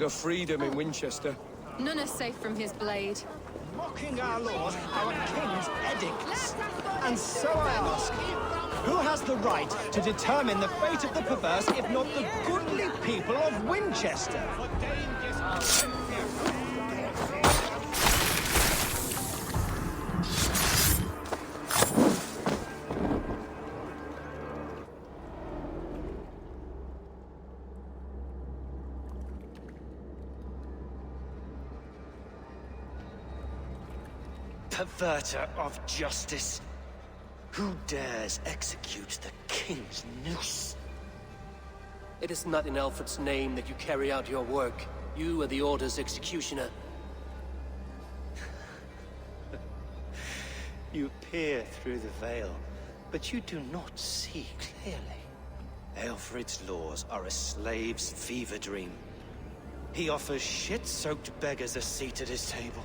longer freedom in Winchester. None are safe from his blade. Mocking our lord, our king's edicts. And so I ask, who has the right to determine the fate of the perverse if not the goodly people of Winchester? Perverter of justice. Who dares execute the king's noose? It is not in Alfred's name that you carry out your work. You are the Order's executioner. You peer through the veil, but you do not see clearly. Alfred's laws are a slave's fever dream. He offers shit-soaked beggars a seat at his table,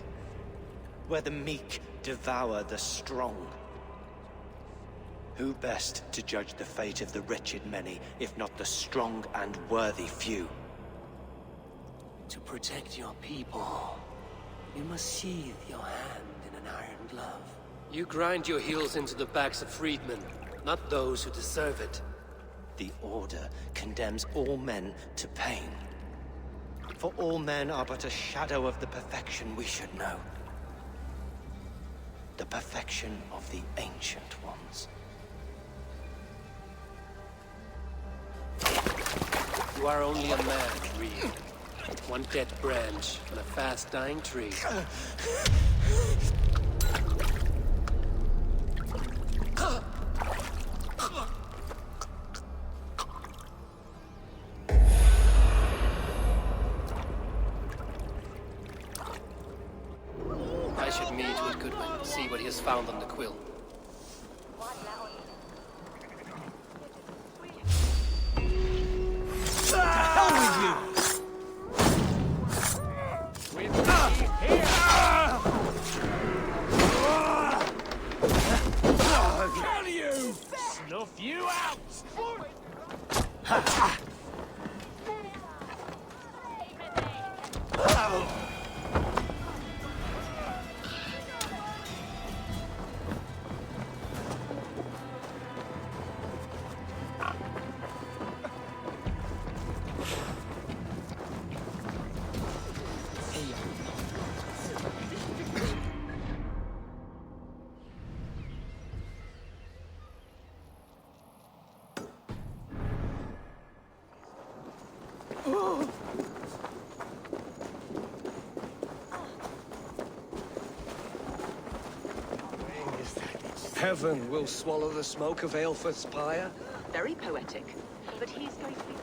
where the meek devour the strong. Who best to judge the fate of the wretched many, if not the strong and worthy few? To protect your people, you must sheathe your hand in an iron glove. You grind your heels into the backs of freedmen, not those who deserve it. The Order condemns all men to pain. For all men are but a shadow of the perfection we should know. The perfection of the Ancient Ones. You are only a man, Reed. One dead branch on a fast-dying tree. I should meet with Goodwin, see what he has found on the quill. Snuff you out! Heaven will swallow the smoke of Aelfred's pyre. Very poetic, but he's going to be...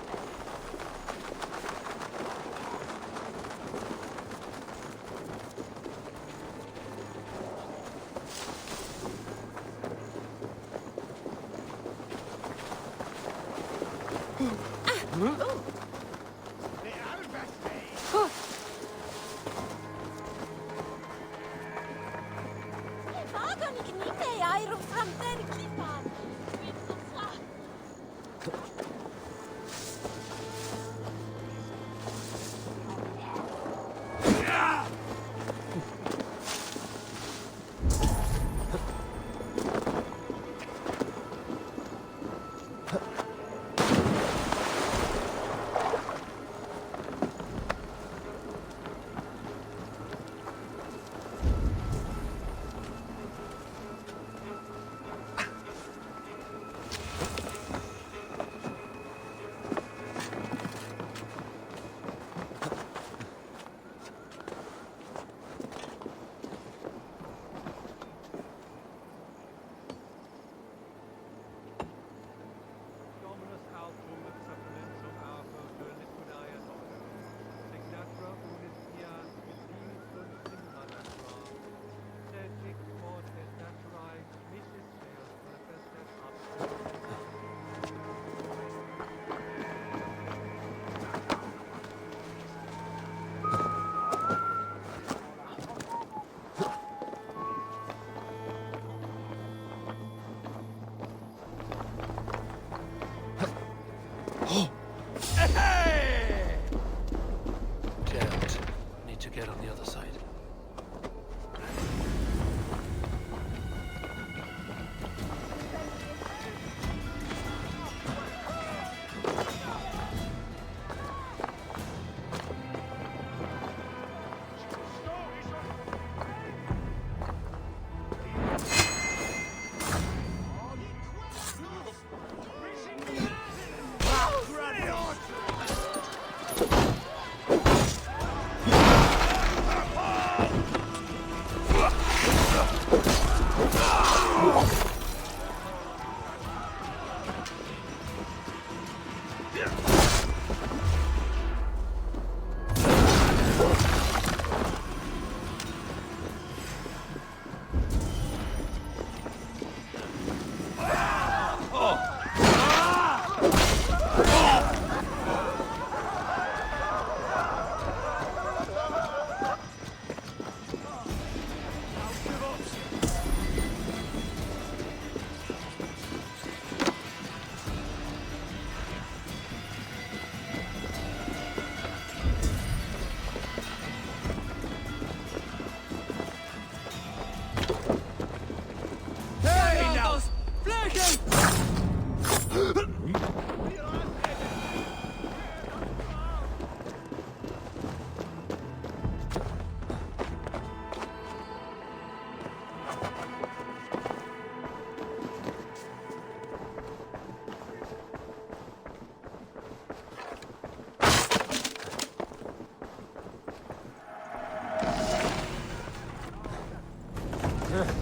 Have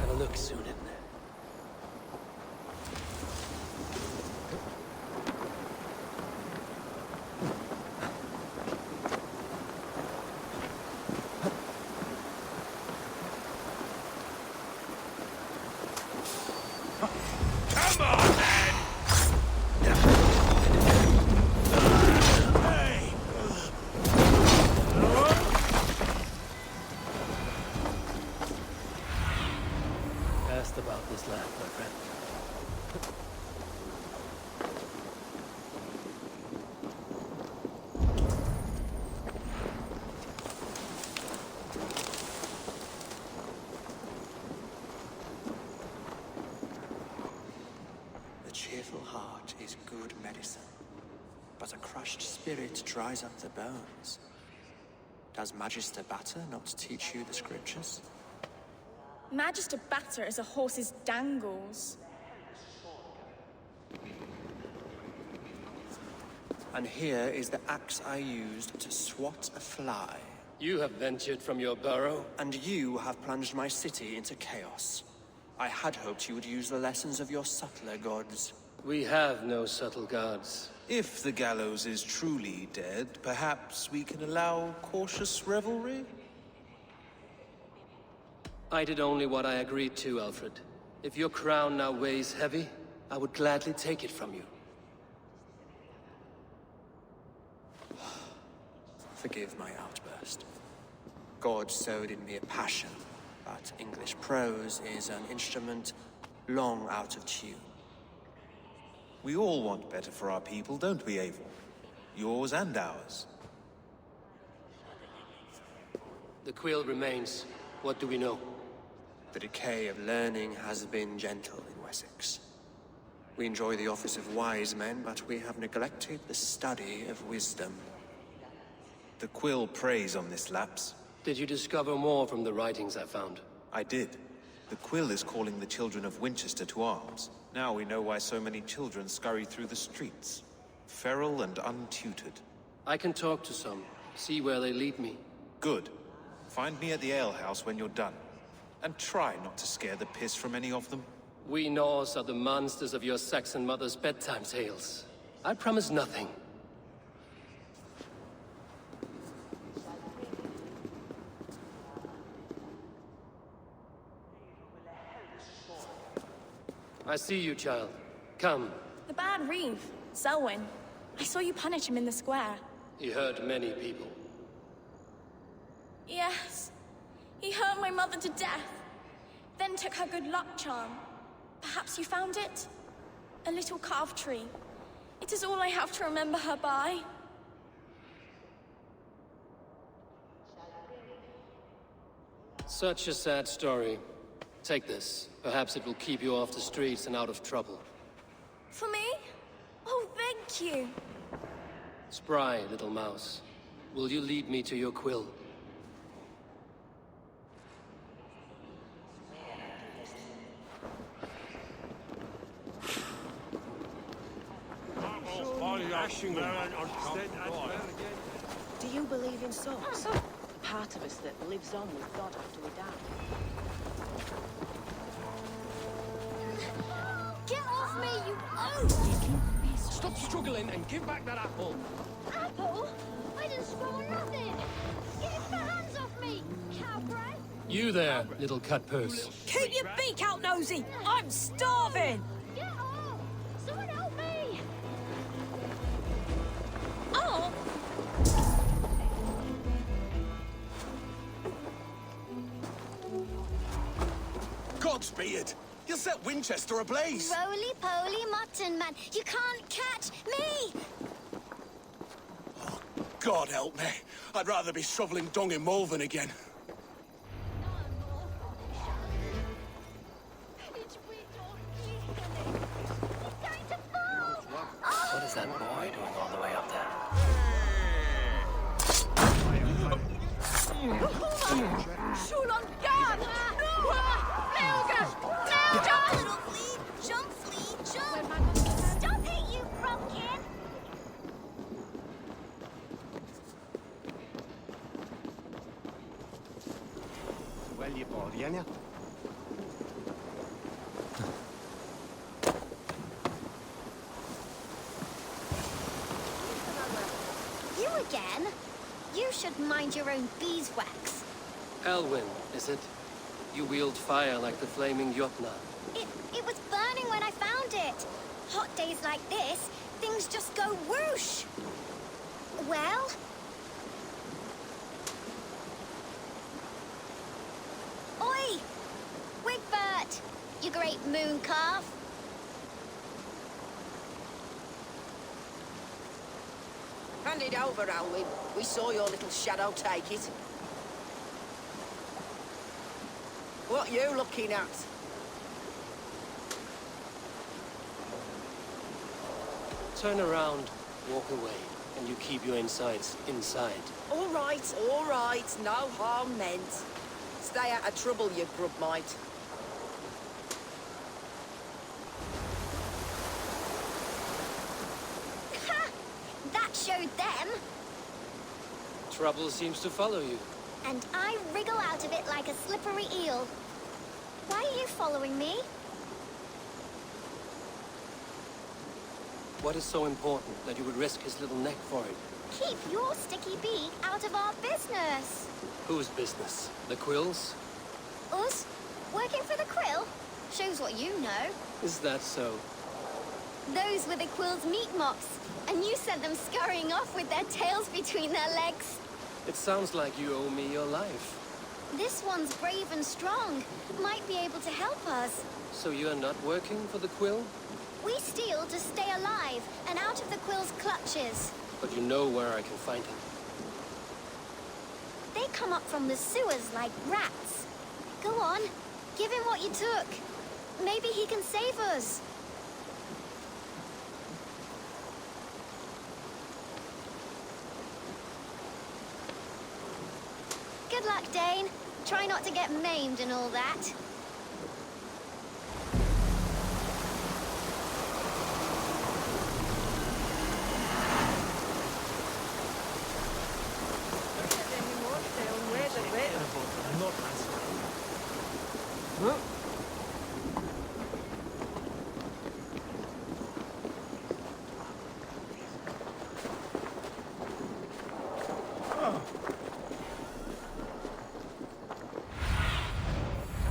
a look, Sunan. Asked about this land, my friend. The cheerful heart is good medicine, but a crushed spirit dries up the bones. Does Magister Batter not teach you the scriptures? Magister Batter is a horse's dangles. And here is the axe I used to swat a fly. You have ventured from your burrow. And you have plunged my city into chaos. I had hoped you would use the lessons of your subtler gods. We have no subtle gods. If the gallows is truly dead, perhaps we can allow cautious revelry? I did only what I agreed to, Alfred. If your crown now weighs heavy, I would gladly take it from you. Forgive my outburst. God sowed in me a passion, but English prose is an instrument long out of tune. We all want better for our people, don't we, Eivor? Yours and ours. The quill remains. What do we know? The decay of learning has been gentle in Wessex. We enjoy the office of wise men, but we have neglected the study of wisdom. The quill preys on this lapse. Did you discover more from the writings I found? I did. The quill is calling the children of Winchester to arms. Now we know why so many children scurry through the streets. Feral and untutored. I can talk to some, see where they lead me. Good. Find me at the alehouse when you're done. And try not to scare the piss from any of them. We Norse are the monsters of your Saxon mother's bedtime tales. I promise nothing. I see you, child. Come. The bad Reeve, Selwyn. I saw you punish him in the square. He hurt many people. Yes. He hurt my mother to death. Then took her good luck charm. Perhaps you found it? A little carved tree. It is all I have to remember her by. Such a sad story. Take this. Perhaps it will keep you off the streets and out of trouble. For me? Oh, thank you. Spry, little mouse. Will you lead me to your quill? Do you believe in souls? The part of us that lives on with God after we die. Get off me, you oaf! Stop struggling and give back that apple. Apple? I didn't swallow nothing! Get your hands off me, cowbray! You there, little cut purse. Keep your beak out, nosy! I'm starving! Get off! Someone help me! Oh! God's beard! You'll set Winchester ablaze! Roly-poly mutton man, you can't catch me! God help me. I'd rather be shoveling dung in Malvern again. What is that boy doing all the way up there? Shulon Gan! Melga! Little flea, jump! Stop it, you frumpkin! Well, you Bordiana. You again? You should mind your own beeswax. Elwyn, is it? You wield fire like the flaming Jotna. It was burning when I found it. Hot days like this, things just go whoosh. Well? Oi! Wigbert! You great moon calf! Hand it over, Alwyn. We saw your little shadow take it. What you looking at? Turn around, walk away, and you keep your insides inside. All right, no harm meant. Stay out of trouble, you grub mite. Ha! That showed them. Trouble seems to follow you. And I wriggle out of it like a slippery eel. Why are you following me? What is so important that you would risk his little neck for it? Keep your sticky beak out of our business. Whose business? The Quill's? Us? Working for the Quill? Shows what you know. Is that so? Those were the Quill's meat mops, and you sent them scurrying off with their tails between their legs. It sounds like you owe me your life. This one's brave and strong. Might be able to help us. So you are not working for the Quill? We steal to stay alive and out of the Quill's clutches. But you know where I can find him. They come up from the sewers like rats. Go on, give him what you took. Maybe he can save us. Good luck, Dane. Try not to get maimed and all that.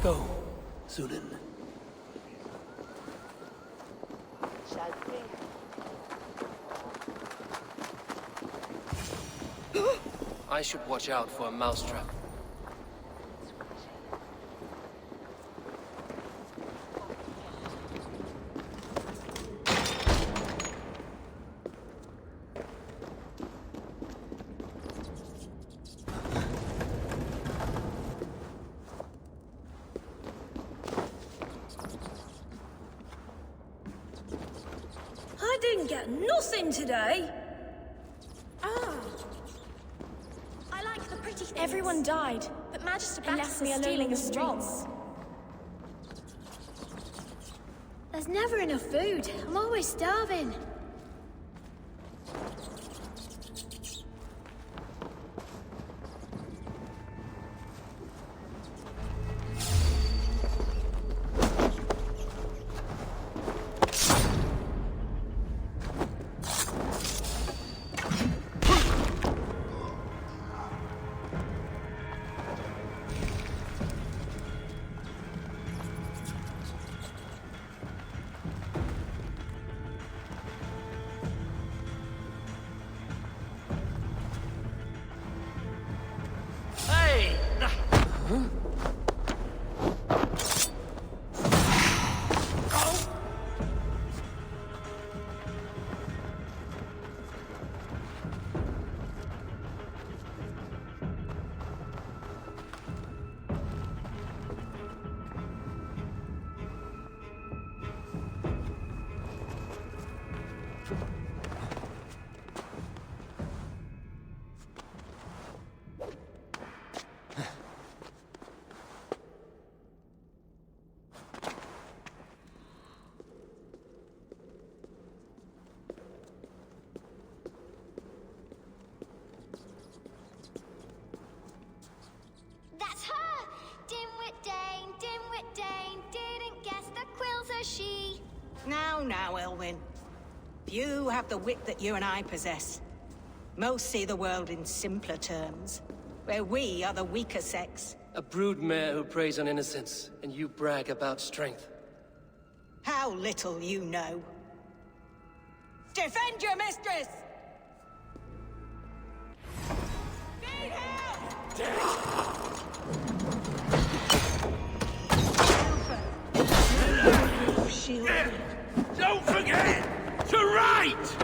Go, Sunan. I should watch out for a mousetrap. didn't get nothing today. Ah. I like the pretty things. Everyone died, but Magister left me alone in the streets. There's never enough food. I'm always starving. That's her! Dimwit Dane, didn't guess the quill's a she. Now, Elwyn. Few have the wit that you and I possess. Most see the world in simpler terms, where we are the weaker sex. A broodmare who preys on innocence, and you brag about strength. How little you know. Defend your mistress! Need help! Don't forget to write!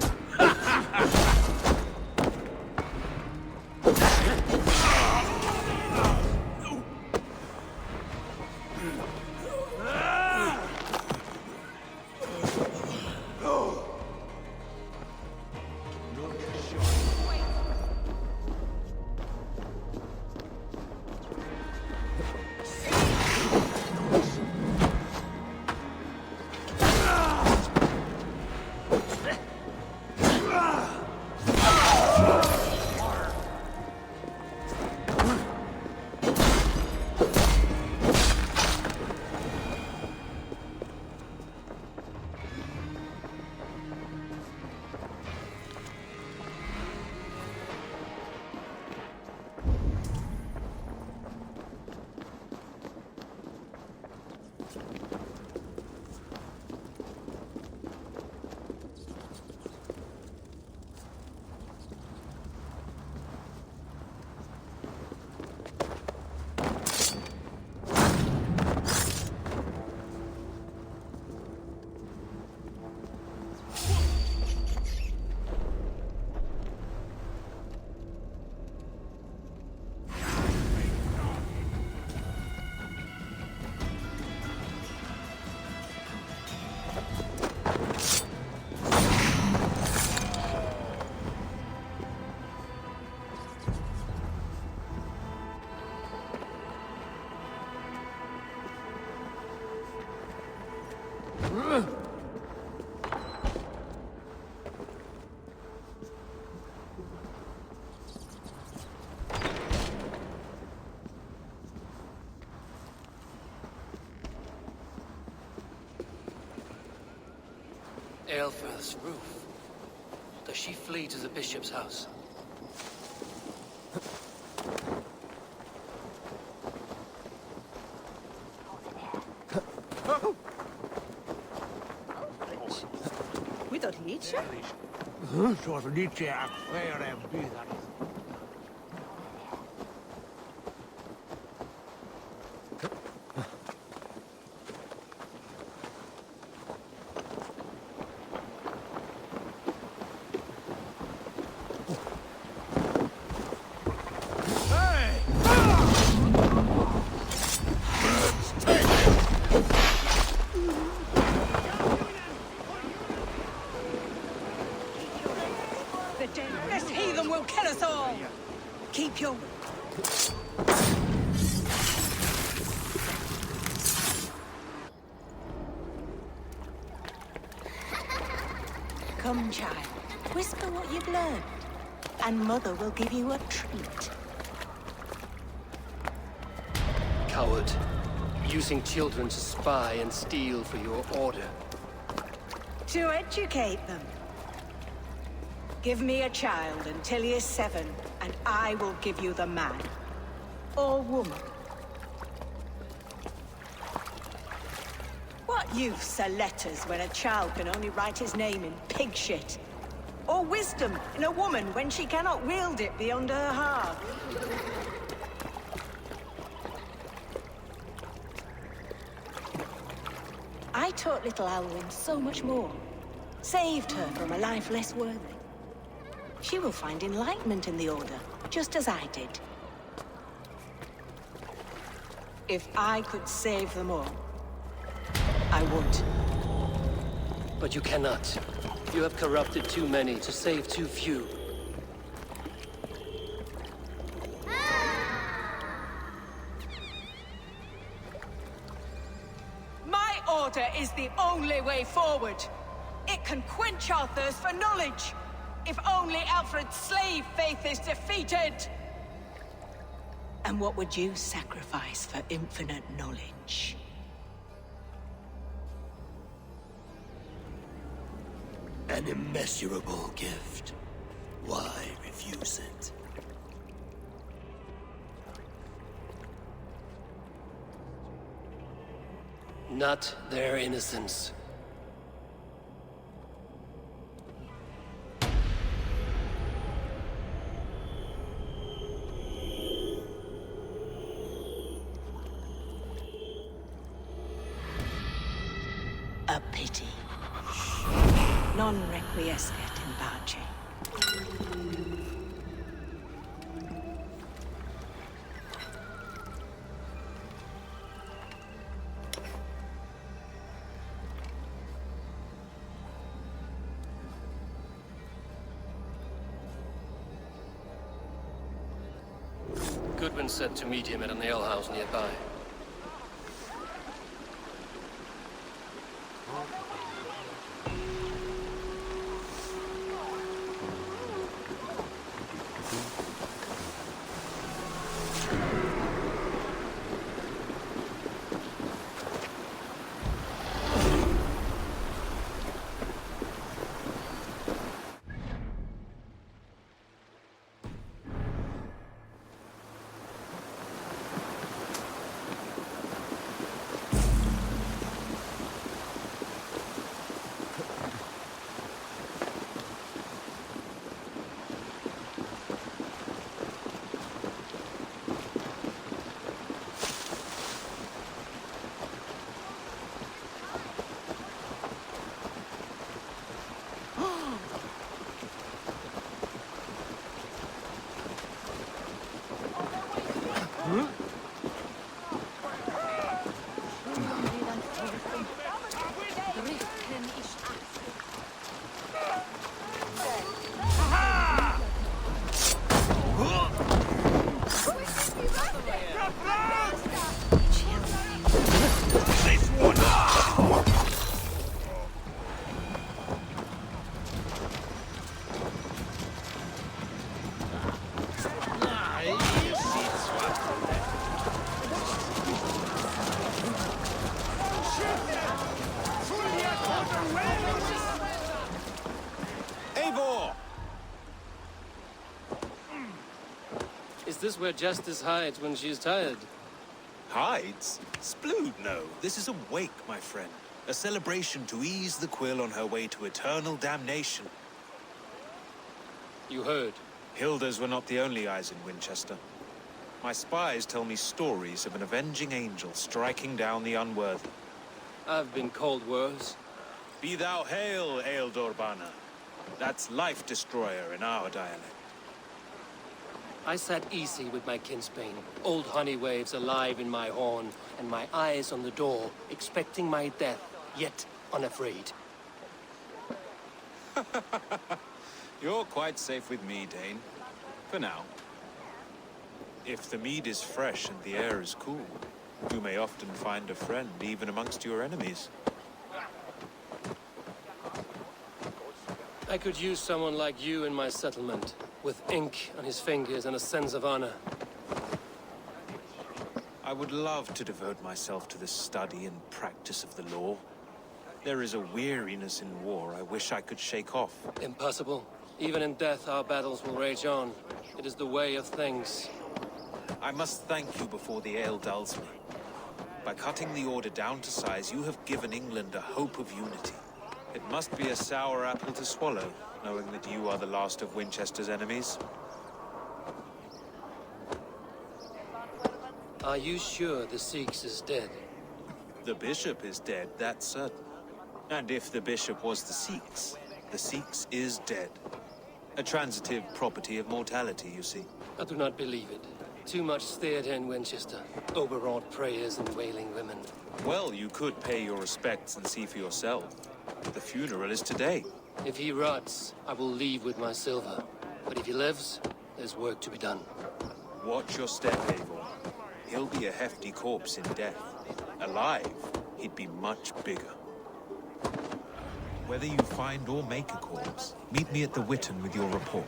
Aelfirth's roof. Does she flee to the bishop's house? We don't eat you. Keep your... Come, child. Whisper what you've learned, and Mother will give you a treat. Coward. Using children to spy and steal for your order. To educate them. Give me a child until he is 7, and I will give you the man. Or woman. What use are letters when a child can only write his name in pig shit? Or wisdom in a woman when she cannot wield it beyond her heart? I taught little Alwyn so much more. Saved her from a life less worthy. She will find enlightenment in the Order, just as I did. If I could save them all, I would. But you cannot. You have corrupted too many to save too few. My order is the only way forward. It can quench our thirst for knowledge. If only Alfred's slave faith is defeated. And what would you sacrifice for infinite knowledge? An immeasurable gift. Why refuse it? Not their innocence. A pity. Non requiescat in pace. Goodwin said to meet him at an alehouse nearby. Is this where Justice hides when she's tired? Hides? Splood, no. This is a wake, my friend. A celebration to ease the Quill on her way to eternal damnation. You heard. Hilda's were not the only eyes in Winchester. My spies tell me stories of an avenging angel striking down the unworthy. I've been called worse. Be thou hail, Ealdor Bana. That's Life Destroyer in our dialect. I sat easy with my kinsbane, old honey waves alive in my horn, and my eyes on the door, expecting my death, yet unafraid. You're quite safe with me, Dane. For now. If the mead is fresh and the air is cool, you may often find a friend even amongst your enemies. I could use someone like you in my settlement, with ink on his fingers and a sense of honor. I would love to devote myself to the study and practice of the law. There is a weariness in war I wish I could shake off. Impossible. Even in death, our battles will rage on. It is the way of things. I must thank you before the ale dulls me. By cutting the order down to size, you have given England a hope of unity. It must be a sour apple to swallow, knowing that you are the last of Winchester's enemies. Are you sure the Sikhs is dead? The bishop is dead, that's certain. And if the bishop was the Sikhs is dead. A transitive property of mortality, you see. I do not believe it. Too much theatre in Winchester. Overwrought prayers and wailing women. Well, you could pay your respects and see for yourself. The funeral is today. If he rots, I will leave with my silver. But if he lives, there's work to be done. Watch your step, Eivor. He'll be a hefty corpse in death. Alive, he'd be much bigger. Whether you find or make a corpse, meet me at the Witten with your report.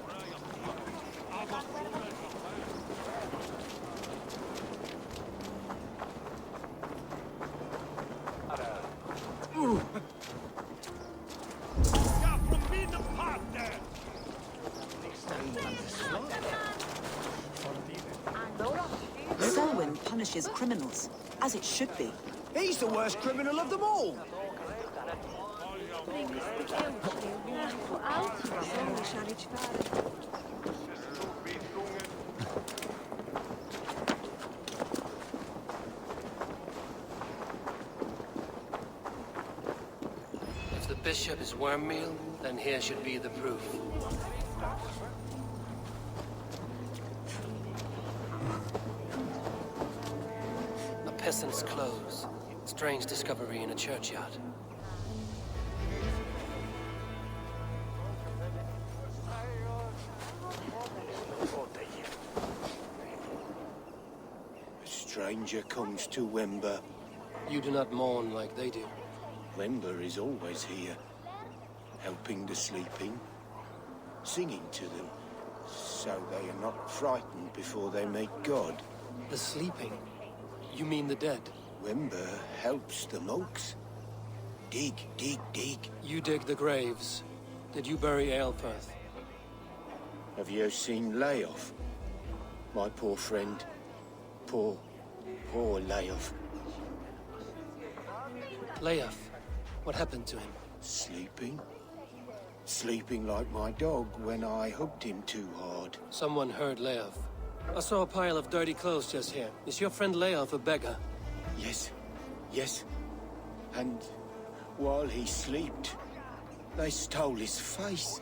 Selwyn punishes criminals, as it should be. He's the worst criminal of them all. If the bishop is worm meal, then here should be the proof. A peasant's clothes. Strange discovery in a churchyard. A stranger comes to Wember. You do not mourn like they do. Wember is always here, helping the sleeping, singing to them, so they are not frightened before they meet God. The sleeping? You mean the dead? Wember helps the monks. Dig, dig, dig. You dig the graves. Did you bury Aelfirth? Have you seen Leof? My poor friend. Poor Leof. Leof? What happened to him? Sleeping? Sleeping like my dog when I hugged him too hard. Someone heard Leof. I saw a pile of dirty clothes just here. Is your friend Leof a beggar? Yes, yes. And while he slept, they stole his face.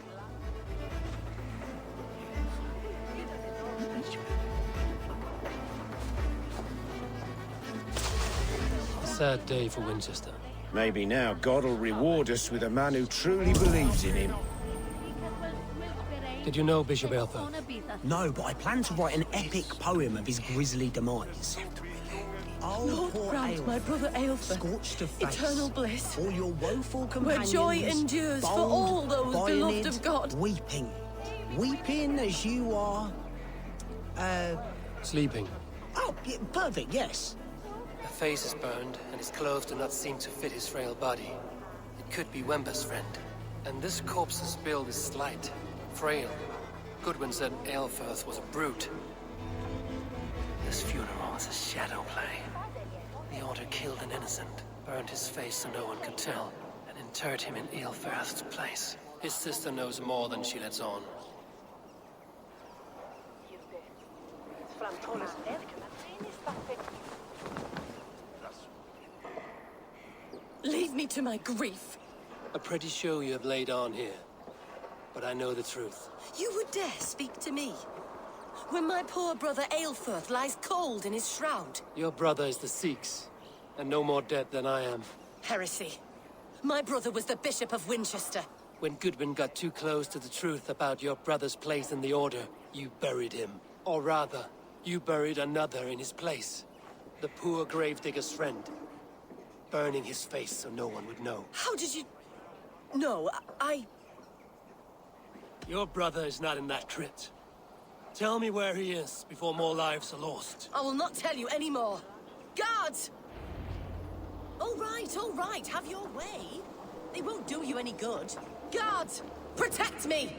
A sad day for Winchester. Maybe now God will reward us with a man who truly believes in him. Did you know Bishop Aelfirth? No, but I plan to write an epic poem of his grisly demise. Oh, Lord poor grant my brother Aelfirth scorched of face, eternal bliss, all your woeful where companions, joy endures for all those beloved of God. Weeping. Weeping as you are... Sleeping. Oh, yeah, perfect, yes. The face is burned, and his clothes do not seem to fit his frail body. It could be Wember's friend. And this corpse's build is slight, frail. Goodwin said Aelfirth was a brute. This funeral is a shadow play. The order killed an innocent, burned his face so no one could tell, and interred him in Aelfirth's place. His sister knows more than she lets on. Leave me to my grief. A pretty show you have laid on here. But I know the truth. You would dare speak to me? When my poor brother Aelfirth lies cold in his shroud. Your brother is the Sikhs, and no more dead than I am. Heresy. My brother was the Bishop of Winchester. When Goodwin got too close to the truth about your brother's place in the Order, you buried him. Or rather, You buried another in his place. The poor gravedigger's friend. Burning his face so no one would know. How did you... No, I... Your brother is not in that crypt. Tell me where he is before more lives are lost. I will not tell you any more. Guards! All right, have your way. They won't do you any good. Guards, protect me!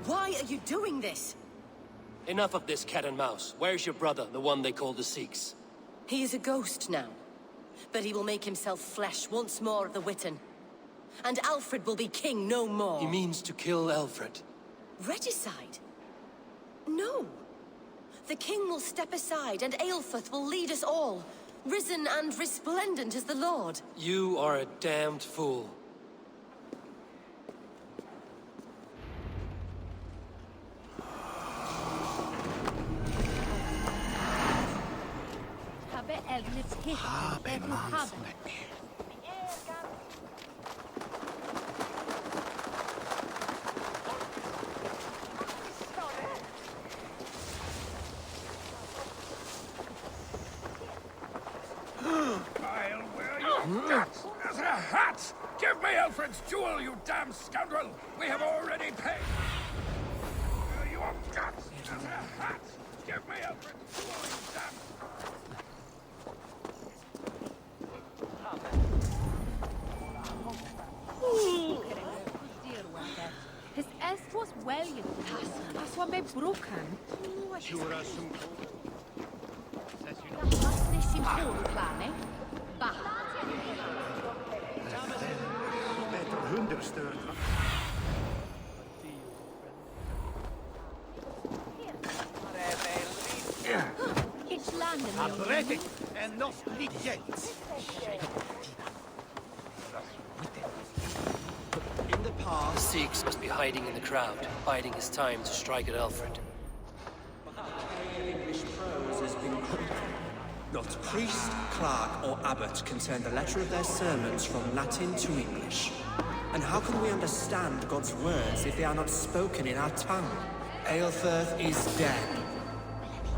Why are you doing this? Enough of this cat and mouse. Where's your brother, the one they call the Sikhs? He is a ghost now. But he will make himself flesh once more of the Witten. And Alfred will be king no more. He means to kill Alfred. Regicide? No. The king will step aside and Aelfrith will lead us all. Risen and resplendent as the Lord. You are a damned fool. As a hat! Give me Alfred's jewel, you damn scoundrel! We have already paid! You want guts? As a hat! Give me Alfred's jewel, you damn... His S was well, you That's what be broken. This in full planet. Bah. It's landing. And not gates. In the past, Sikhs must be hiding in the crowd, biding his time to strike at Alfred. English prose has been not priest, clerk, or abbot can turn the letter of their sermons from Latin to English. And how can we understand God's words if they are not spoken in our tongue? Aelfrith is dead,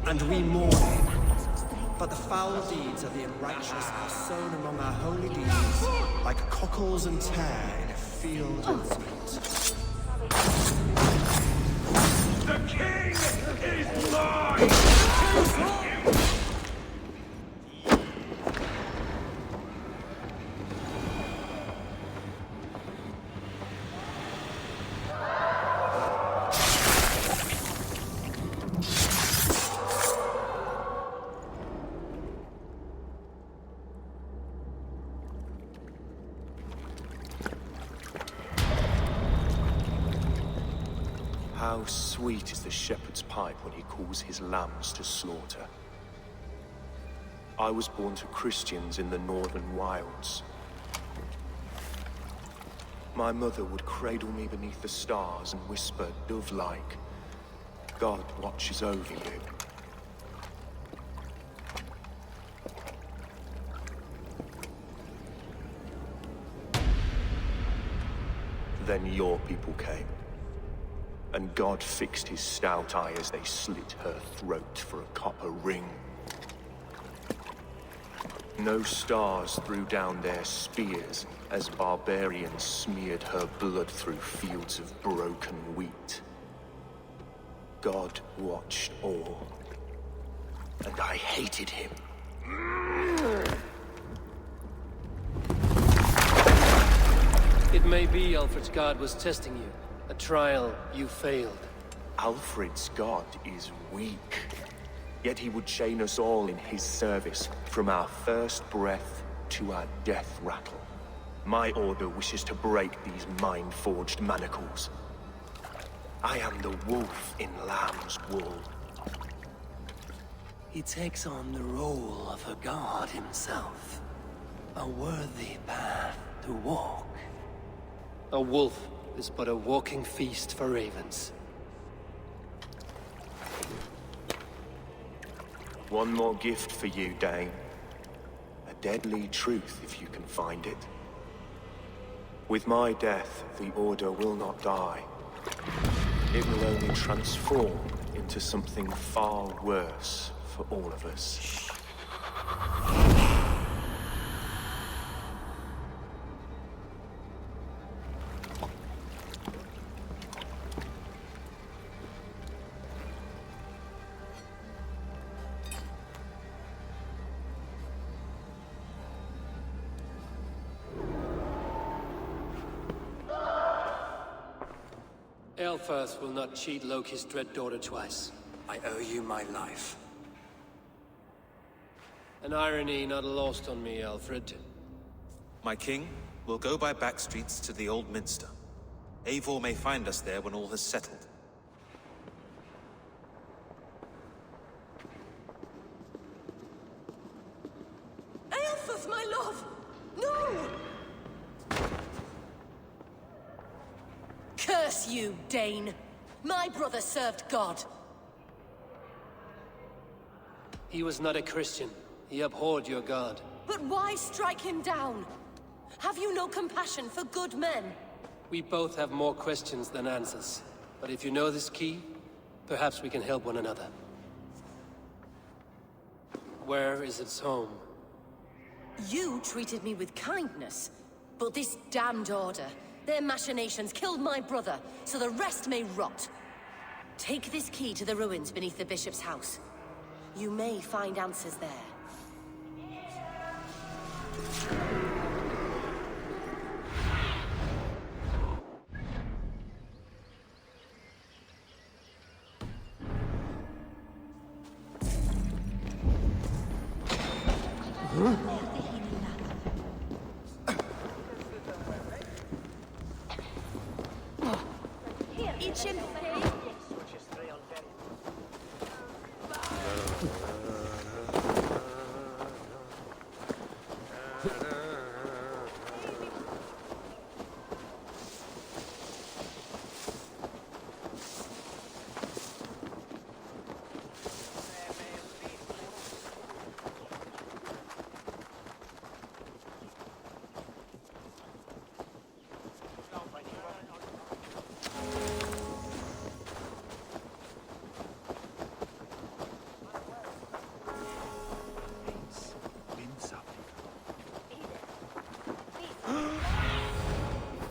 and we mourn him. But the foul deeds of the unrighteous are sown among our holy deeds, like cockles and tare in a field of wheat. The king is mine! How sweet is the shepherd's pipe when he calls his lambs to slaughter. I was born to Christians in the northern wilds. My mother would cradle me beneath the stars and whisper, dove-like, God watches over you. Then your people came. And God fixed his stout eye as they slit her throat for a copper ring. No stars threw down their spears as barbarians smeared her blood through fields of broken wheat. God watched all, and I hated him. It may be Alfred's god was testing you. A trial you failed. Alfred's god is weak. Yet he would chain us all in his service, from our first breath to our death rattle. My order wishes to break these mind-forged manacles. I am the wolf in lamb's wool. He takes on the role of a god himself. A worthy path to walk. A wolf is but a walking feast for ravens. One more gift for you, Dane. A deadly truth, if you can find it. With my death, the Order will not die. It will only transform into something far worse for all of us. Elfirth will not cheat Loki's dread daughter twice. I owe you my life. An irony not lost on me, Alfred. My king, we'll go by back streets to the Old Minster. Eivor may find us there when all has settled. Aelfus, my love! No! Curse you, Dane! My brother served God. He was not a Christian. He abhorred your god. But why strike him down? Have you no compassion for good men? We both have more questions than answers. But if you know this key, perhaps we can help one another. Where is its home? You treated me with kindness, but this damned Order, their machinations killed my brother, so the rest may rot. Take this key to the ruins beneath the Bishop's house. You may find answers there.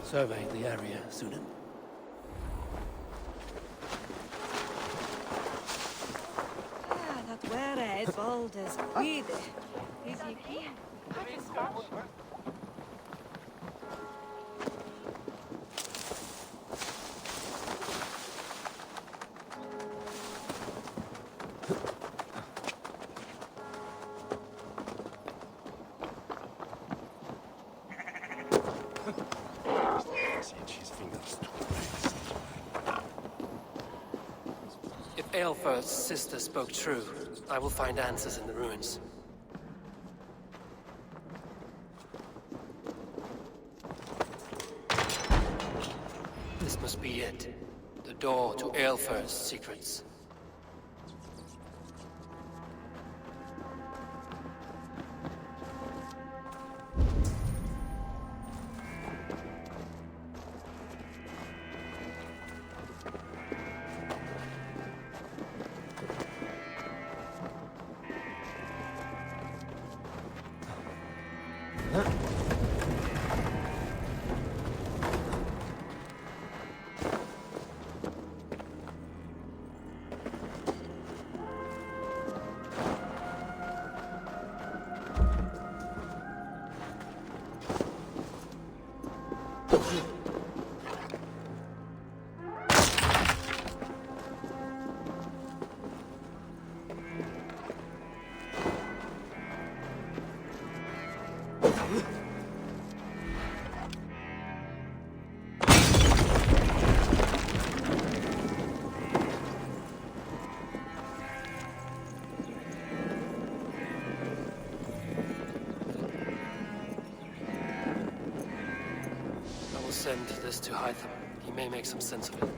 Survey the area, Sunan. That were es baldes cuide. Is you here? If Aelfirth's sister spoke true, I will find answers in the ruins. This must be it. The door to Aelfirth's secrets. send this to Hytham. He may make some sense of it.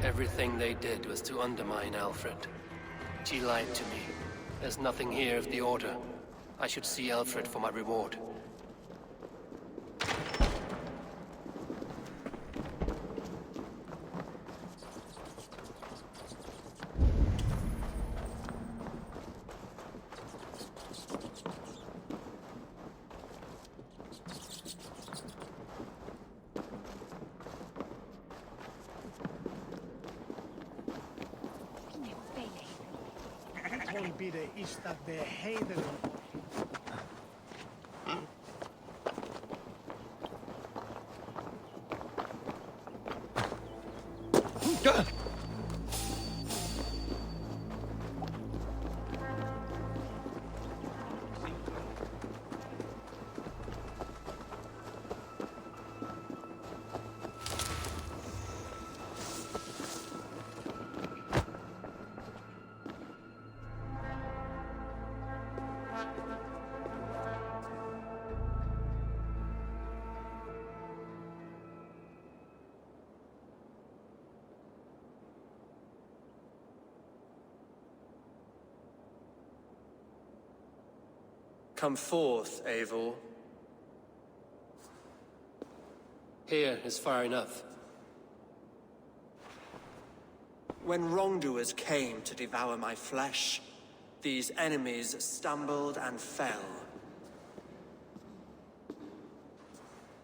Everything they did was to undermine Alfred. She lied to me. There's nothing here of the Order. I should see Alfred for my reward. Is dat de heidenen? Come forth, Eivor. Here is far enough. When wrongdoers came to devour my flesh, these enemies stumbled and fell.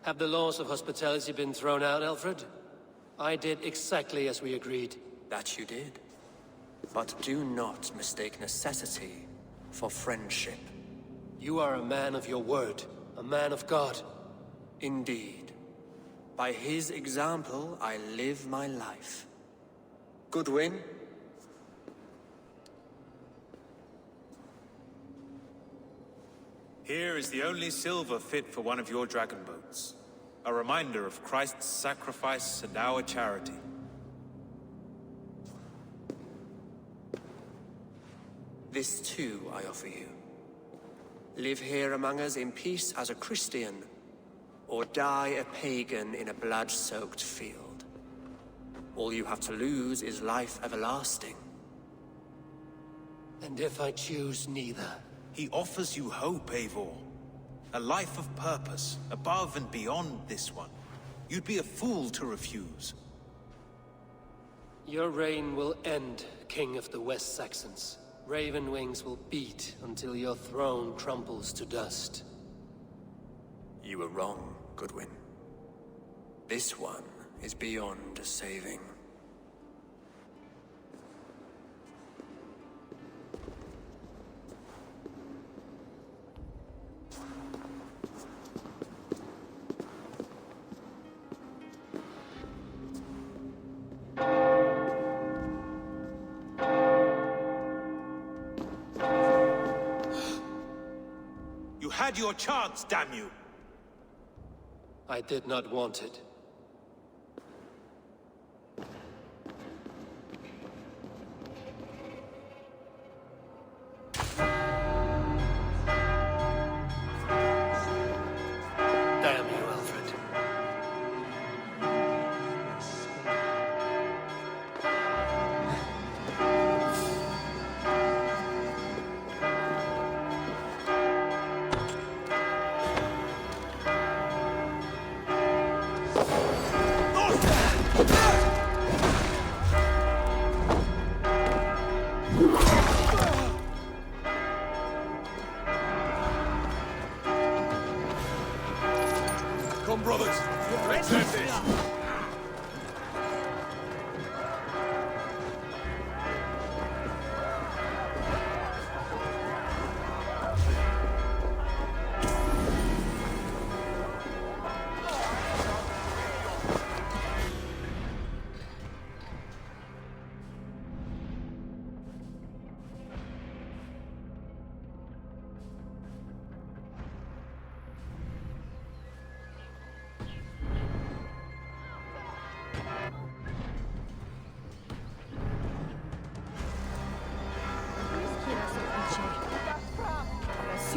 Have the laws of hospitality been thrown out, Alfred? I did exactly as we agreed. That you did. But do not mistake necessity for friendship. You are a man of your word, a man of God. Indeed. By his example, I live my life. Goodwin? Here is the only silver fit for one of your dragon boats. A reminder of Christ's sacrifice and our charity. This too I offer you. Live here among us in peace as a Christian, or die a pagan in a blood-soaked field. All you have to lose is life everlasting. And if I choose neither? He offers you hope, Eivor. A life of purpose, above and beyond this one. You'd be a fool to refuse. Your reign will end, King of the West Saxons. Raven wings will beat until your throne crumbles to dust. You were wrong, Goodwin. This one is beyond saving. You had your chance, damn you! I did not want it. Damn you, Alfred. Come, brothers. Let's end this.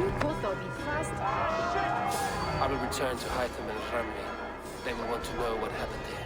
I will return to Hytham and Ramri. They will want to know what happened here.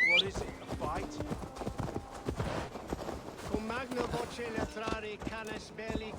What is it, a fight? Cum magna voce latrare canis belli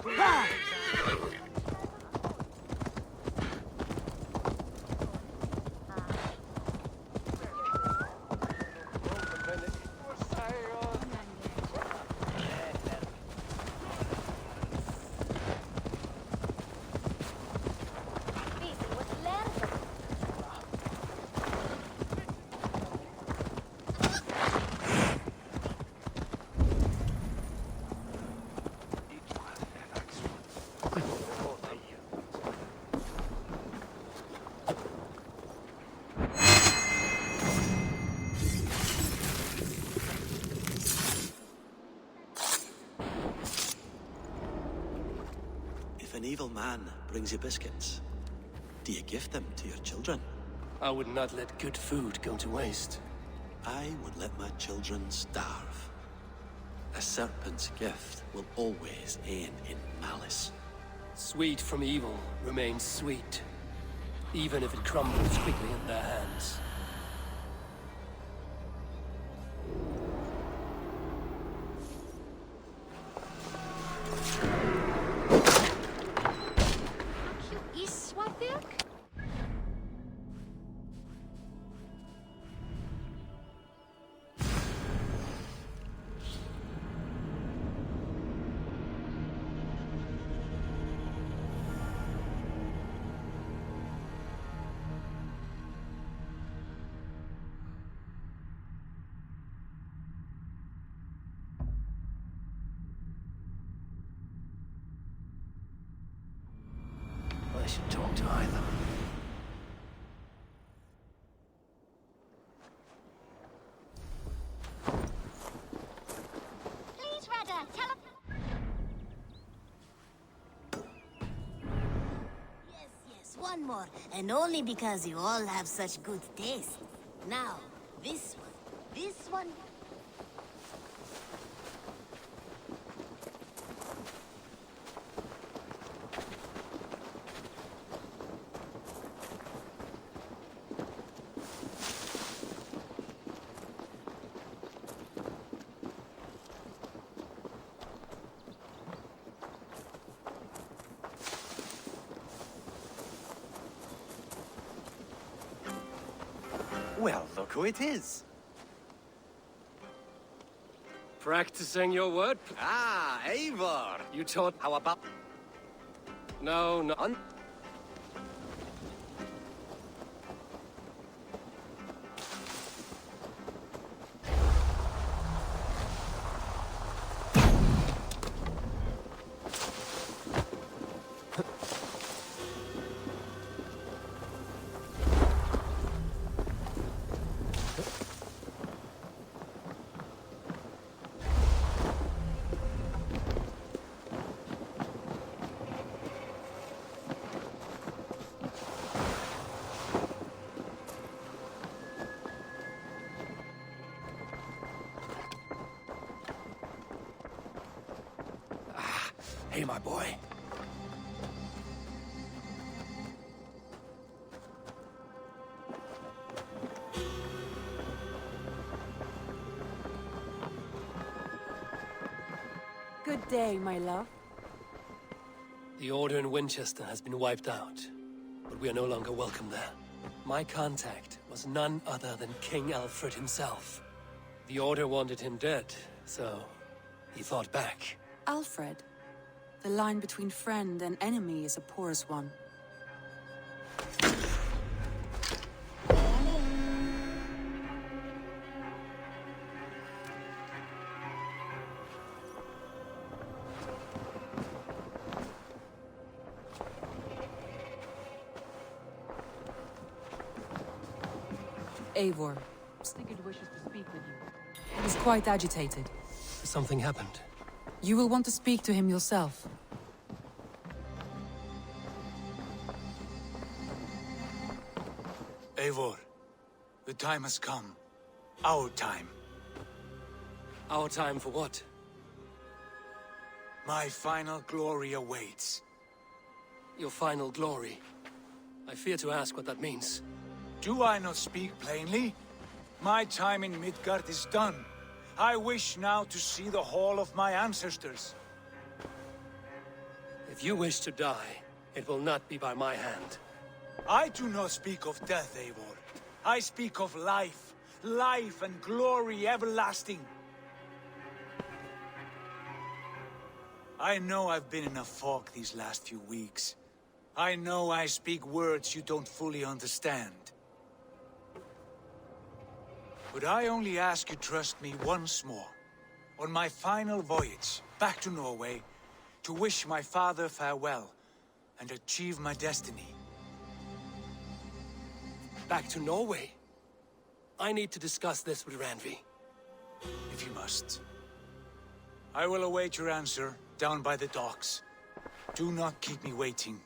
If an evil man brings you biscuits, do you give them to your children? I would not let good food go to waste. I would let my children starve. A serpent's gift will always end in malice. Sweet from evil remains sweet, even if it crumbles quickly in their hands. I should talk to Hytham. Please, Rada, tell him. Yes, one more. And only because you all have such good taste. Now, this one. This one. Well, look who it is. Practicing your word? Ah, Eivor! You taught how about... No, no. Hey, my boy. Good day, my love. The Order in Winchester has been wiped out, but we are no longer welcome there. My contact was none other than King Alfred himself. The Order wanted him dead, so he fought back. Alfred. The line between friend and enemy is a porous one. Eivor. Sigurd wishes to speak with you. He's quite agitated. Something happened. You will want to speak to him yourself. Eivor, the time has come. Our time. Our time for what? My final glory awaits. Your final glory? I fear to ask what that means. Do I not speak plainly? My time in Midgard is done. I wish now to see the hall of my ancestors. If you wish to die, it will not be by my hand. I do not speak of death, Eivor. I speak of life. Life and glory everlasting. I know I've been in a fog these last few weeks. I know I speak words you don't fully understand. But I only ask you trust me once more. On my final voyage, back to Norway, to wish my father farewell, and achieve my destiny. Back to Norway? I need to discuss this with Randvi. If you must. I will await your answer, down by the docks. Do not keep me waiting.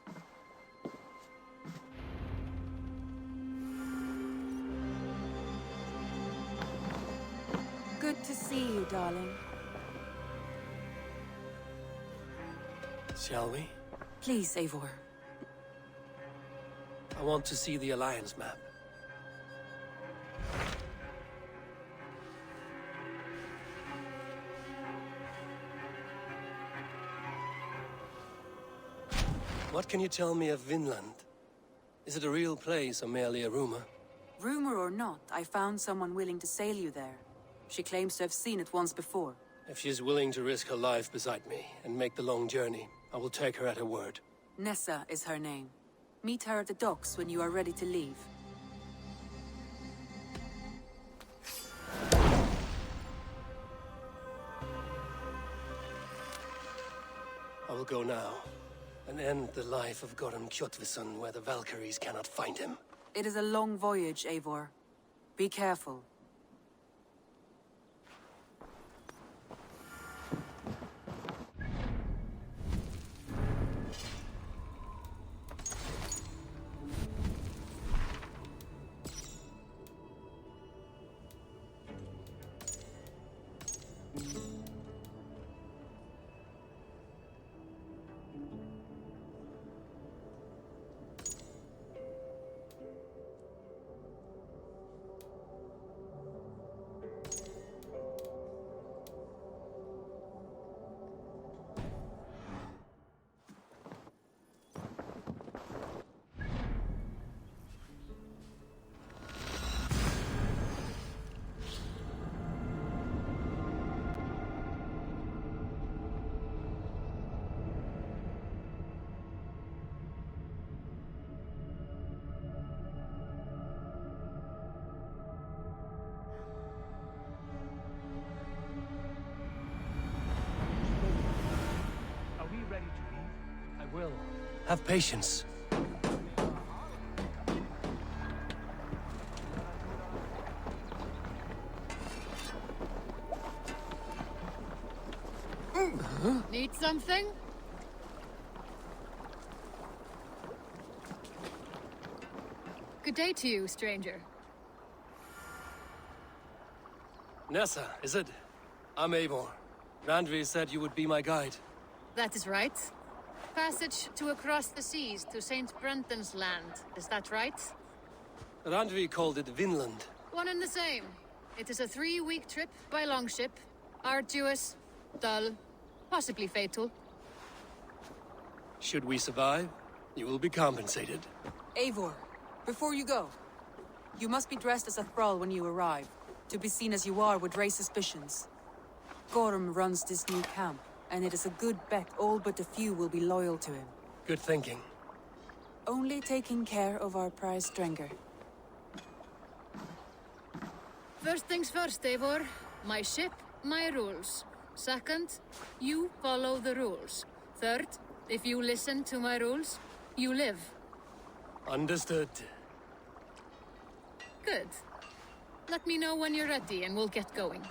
Good to see you, darling. Shall we? Please, Eivor. I want to see the Alliance map. What can you tell me of Vinland? Is it a real place or merely a rumor? Rumor or not, I found someone willing to sail you there. She claims to have seen it once before. If she's willing to risk her life beside me and make the long journey, I will take her at her word. Nessa is her name. Meet her at the docks when you are ready to leave. I will go now, and end the life of Gorum Kjotveson where the Valkyries cannot find him. It is a long voyage, Eivor. Be careful. Will. Have patience. Need something? Good day to you, stranger. Nessa, is it? I'm Eivor. Randvi said you would be my guide. That is right. Passage to across the seas to St. Brenton's land. Is that right? Randvi called it Vinland. One and the same. It is a 3-week trip by longship. Arduous, dull, possibly fatal. Should we survive, you will be compensated. Eivor, before you go, you must be dressed as a thrall when you arrive. To be seen as you are would raise suspicions. Gorm runs this new camp, and it is a good bet all but a few will be loyal to him. Good thinking. Only taking care of our prize Strenger. First things first, Eivor. My ship, my rules. Second, you follow the rules. Third, if you listen to my rules, you live. Understood. Good. Let me know when you're ready and we'll get going.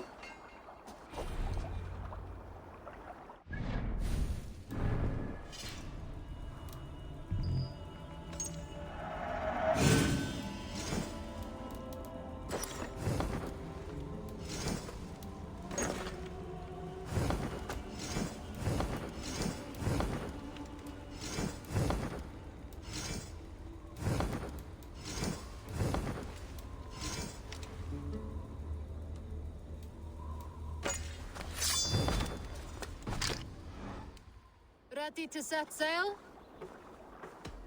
Ready to set sail?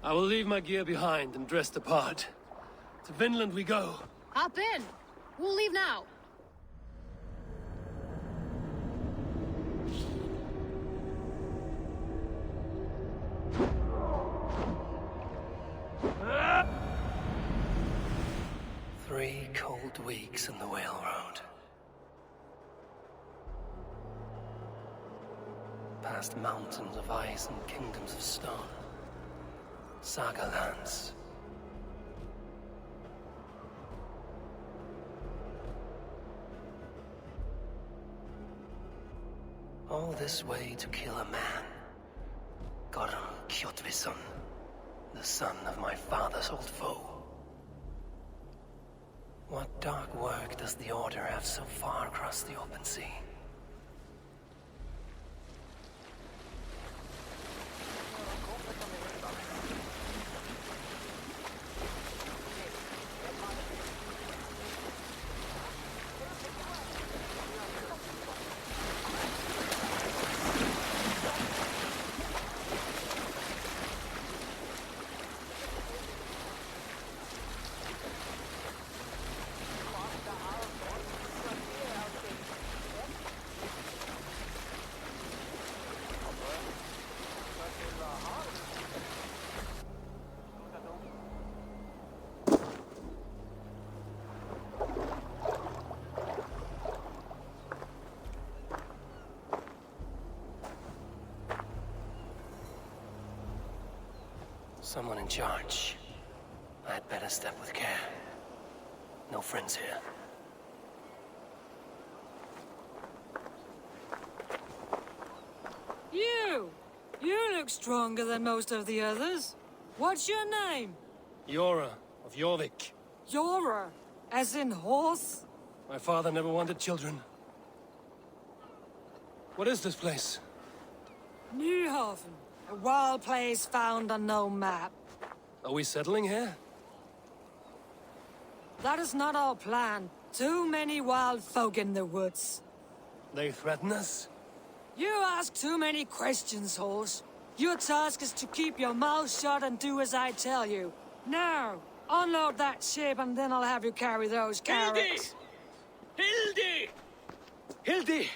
I will leave my gear behind and dress the part. To Vinland we go. Hop in! We'll leave now. Three cold weeks in the Whale Road. Past mountains of ice and kingdoms of stone. Saga lands. All this way to kill a man. Gorm Kjotvisson, the son of my father's old foe. What dark work does the Order have so far across the open sea? Someone in charge. I'd better step with care. No friends here. You look stronger than most of the others. What's your name? Yora of Jorvik. Yora, as in horse? My father never wanted children. What is this place? Newhaven, a wild place found on no map. Are we settling here? That is not our plan. Too many wild folk in the woods. They threaten us? You ask too many questions, horse. Your task is to keep your mouth shut and do as I tell you. Now, unload that ship and then I'll have you carry those carrots. Hildy! Hildy!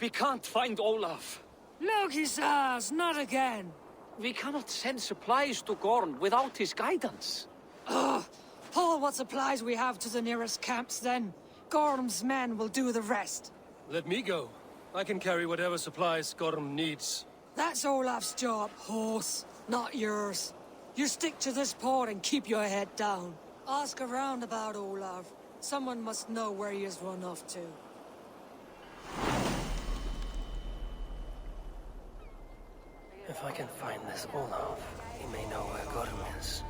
We can't find Olaf. Look, he says, not again. We cannot send supplies to Gorn without his guidance. Ugh! Haul what supplies we have to the nearest camps, then. Gorm's men will do the rest. Let me go. I can carry whatever supplies Gorm needs. That's Olaf's job, horse, not yours. You stick to this port and keep your head down. Ask around about Olaf. Someone must know where he has run off to. If I can find this Olaf, he may know where Gorm is.